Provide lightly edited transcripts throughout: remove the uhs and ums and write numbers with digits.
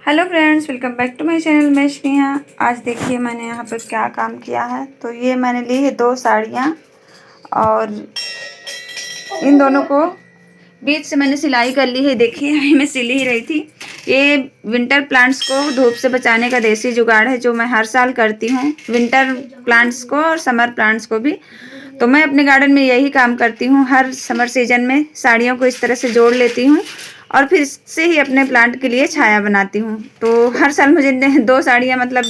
Hello friends, welcome back to my channel. मैं स्नेहा। आज देखिए मैंने यहाँ पर क्या काम किया है। तो ये मैंने ली है 2 साड़ियाँ और इन दोनों को बीच से मैंने सिलाई कर ली है। देखिए अभी मैं सिल ही रही थी। ये विंटर प्लांट्स को धूप से बचाने का देसी जुगाड़ है जो मैं हर साल करती हूँ, विंटर प्लांट्स को और समर प्लांट्स को भी। तो मैं अपने गार्डन में यही काम करती हूँ। हर समर सीजन में साड़ियों को इस तरह से जोड़ लेती हूँ और फिर इससे ही अपने प्लांट के लिए छाया बनाती हूँ। तो हर साल मुझे 2 साड़ियाँ मतलब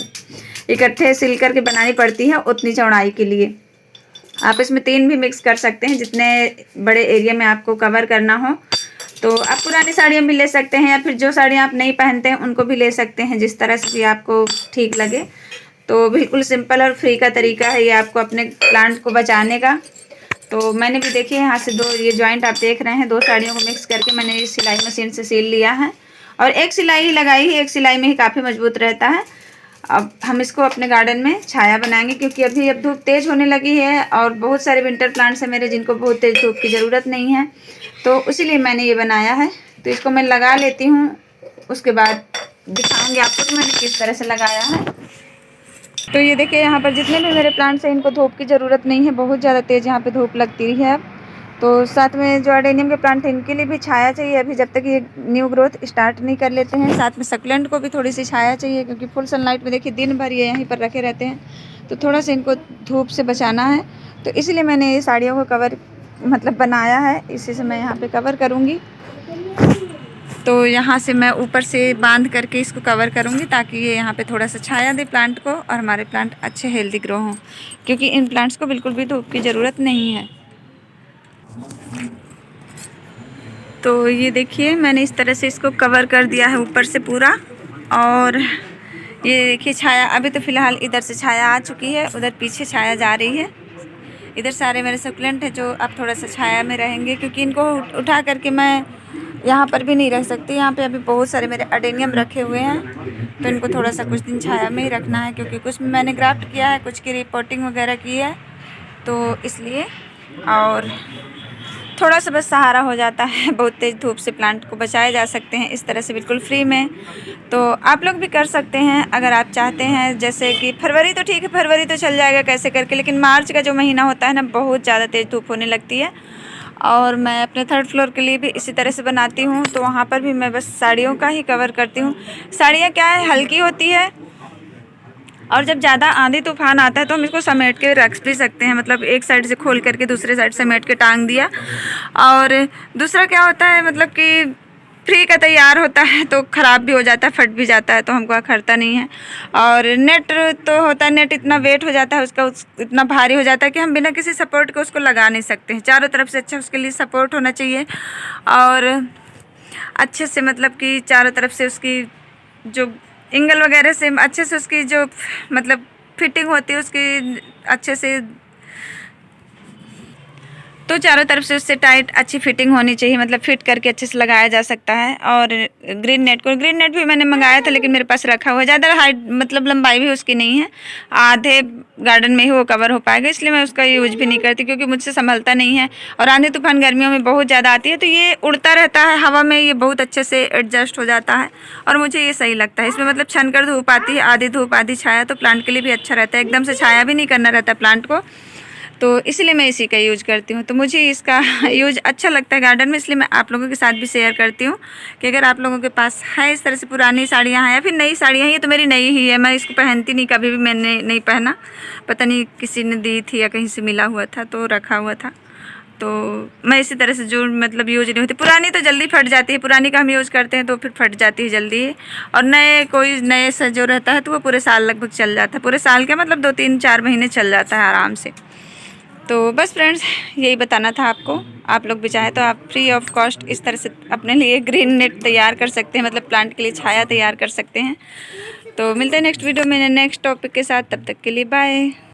इकट्ठे सिल करके बनानी पड़ती हैं उतनी चौड़ाई के लिए। आप इसमें 3 भी मिक्स कर सकते हैं जितने बड़े एरिया में आपको कवर करना हो। तो आप पुरानी साड़ियाँ भी ले सकते हैं या फिर जो साड़ियाँ आप नहीं पहनते हैं उनको भी ले सकते हैं, जिस तरह से भी आपको ठीक लगे। तो बिल्कुल सिंपल और फ्री का तरीका है ये आपको अपने प्लांट को बचाने का। तो मैंने भी देखिए यहाँ से 2 ये जॉइंट आप देख रहे हैं, 2 साड़ियों को मिक्स करके मैंने इस सिलाई मशीन से सिल लिया है और एक सिलाई ही लगाई है। एक सिलाई में ही काफ़ी मजबूत रहता है। अब हम इसको अपने गार्डन में छाया बनाएंगे क्योंकि अब धूप तेज़ होने लगी है और बहुत सारे विंटर प्लांट्स हैं मेरे जिनको बहुत तेज़ धूप की ज़रूरत नहीं है। तो इसीलिए मैंने ये बनाया है। तो इसको मैं लगा लेती हूँ, उसके बाद दिखाऊंगी आपको कि मैंने किस तरह से लगाया है। तो ये देखिए यहाँ पर जितने भी मेरे प्लांट्स हैं इनको धूप की ज़रूरत नहीं है, बहुत ज़्यादा तेज़ यहाँ पे धूप लगती है अब। तो साथ में जो अडेनियम के प्लांट हैं इनके लिए भी छाया चाहिए अभी, जब तक ये न्यू ग्रोथ स्टार्ट नहीं कर लेते हैं। साथ में सक्लेंट को भी थोड़ी सी छाया चाहिए क्योंकि फुल सनलाइट में देखिए दिन भर ये यहीं पर रखे रहते हैं। तो थोड़ा सा इनको धूप से बचाना है। तो इसलिए मैंने ये साड़ियों को कवर मतलब बनाया है, इसी से मैं यहाँ पर कवर करूँगी। तो यहाँ से मैं ऊपर से बांध करके इसको कवर करूँगी ताकि ये यहाँ पे थोड़ा सा छाया दे प्लांट को और हमारे प्लांट अच्छे हेल्दी ग्रो हों, क्योंकि इन प्लांट्स को बिल्कुल भी धूप की ज़रूरत नहीं है। तो ये देखिए मैंने इस तरह से इसको कवर कर दिया है ऊपर से पूरा। और ये देखिए छाया अभी तो फ़िलहाल इधर से छाया आ चुकी है, उधर पीछे छाया जा रही है। इधर सारे मेरे सकुलेंट हैं जो अब थोड़ा सा छाया में रहेंगे क्योंकि इनको उठा करके मैं यहाँ पर भी नहीं रख सकती। यहाँ पे अभी बहुत सारे मेरे अडेनियम रखे हुए हैं तो इनको थोड़ा सा कुछ दिन छाया में ही रखना है क्योंकि कुछ में मैंने ग्राफ्ट किया है, कुछ की रिपोर्टिंग वगैरह की है, तो इसलिए। और थोड़ा सा बस सहारा हो जाता है, बहुत तेज़ धूप से प्लांट को बचाए जा सकते हैं इस तरह से बिल्कुल फ्री में। तो आप लोग भी कर सकते हैं अगर आप चाहते हैं। जैसे कि फरवरी तो ठीक है, फरवरी तो चल जाएगा कैसे करके, लेकिन मार्च का जो महीना होता है ना बहुत ज़्यादा तेज़ धूप होने लगती है। और मैं अपने 3rd फ्लोर के लिए भी इसी तरह से बनाती हूँ, तो वहाँ पर भी मैं बस साड़ियों का ही कवर करती हूँ। साड़ियाँ क्या है, हल्की होती है और जब ज़्यादा आंधी तूफान आता है तो हम इसको समेट के रख भी सकते हैं, मतलब एक साइड से खोल करके दूसरे साइड समेट के टांग दिया। और दूसरा क्या होता है मतलब कि फ्री का तैयार होता है तो ख़राब भी हो जाता है, फट भी जाता है, तो हमको अखरता नहीं है। और नेट तो होता है, नेट इतना वेट हो जाता है उसका, इतना भारी हो जाता है कि हम बिना किसी सपोर्ट के उसको लगा नहीं सकते हैं। चारों तरफ से अच्छा उसके लिए सपोर्ट होना चाहिए और अच्छे से मतलब कि चारों तरफ से उसकी जो एंगल वगैरह से अच्छे से उसकी जो मतलब फिटिंग होती है उसकी अच्छे से, तो चारों तरफ से उससे टाइट अच्छी फिटिंग होनी चाहिए, मतलब फिट करके अच्छे से लगाया जा सकता है। और ग्रीन नेट भी मैंने मंगाया था लेकिन मेरे पास रखा हुआ है, ज़्यादा हाइट मतलब लंबाई भी उसकी नहीं है, आधे गार्डन में ही वो कवर हो पाएगा, इसलिए मैं उसका यूज भी नहीं करती क्योंकि मुझसे संभलता नहीं है। और आंधी तूफान गर्मियों में बहुत ज़्यादा आती है तो ये उड़ता रहता है हवा में, ये बहुत अच्छे से एडजस्ट हो जाता है और मुझे ये सही लगता है। इसमें मतलब छन कर धूप आती है, आधी धूप आधी छाया, तो प्लांट के लिए भी अच्छा रहता है। एकदम से छाया भी नहीं करना रहता प्लांट को, तो इसलिए मैं इसी का यूज करती हूँ। तो मुझे इसका यूज अच्छा लगता है गार्डन में, इसलिए मैं आप लोगों के साथ भी शेयर करती हूँ कि अगर आप लोगों के पास है इस तरह से पुरानी साड़ियाँ हैं या फिर नई साड़ियाँ हैं, ये तो मेरी नई ही है, मैं इसको पहनती नहीं, कभी भी मैंने नहीं पहना, पता नहीं किसी ने दी थी या कहीं से मिला हुआ था तो रखा हुआ था। तो मैं इसी तरह से जो मतलब यूज नहीं होती, पुरानी तो जल्दी फट जाती है, पुरानी का हम यूज़ करते हैं तो फिर फट जाती है जल्दी। और नए से जो रहता है तो वो पूरे साल लगभग चल जाता है, पूरे साल के मतलब 2-3-4 महीने चल जाता है आराम से। तो बस फ्रेंड्स यही बताना था आपको। आप लोग भी चाहे तो आप फ्री ऑफ कॉस्ट इस तरह से अपने लिए ग्रीन नेट तैयार कर सकते हैं, मतलब प्लांट के लिए छाया तैयार कर सकते हैं। तो मिलते हैं नेक्स्ट वीडियो में नेक्स्ट टॉपिक के साथ, तब तक के लिए बाय।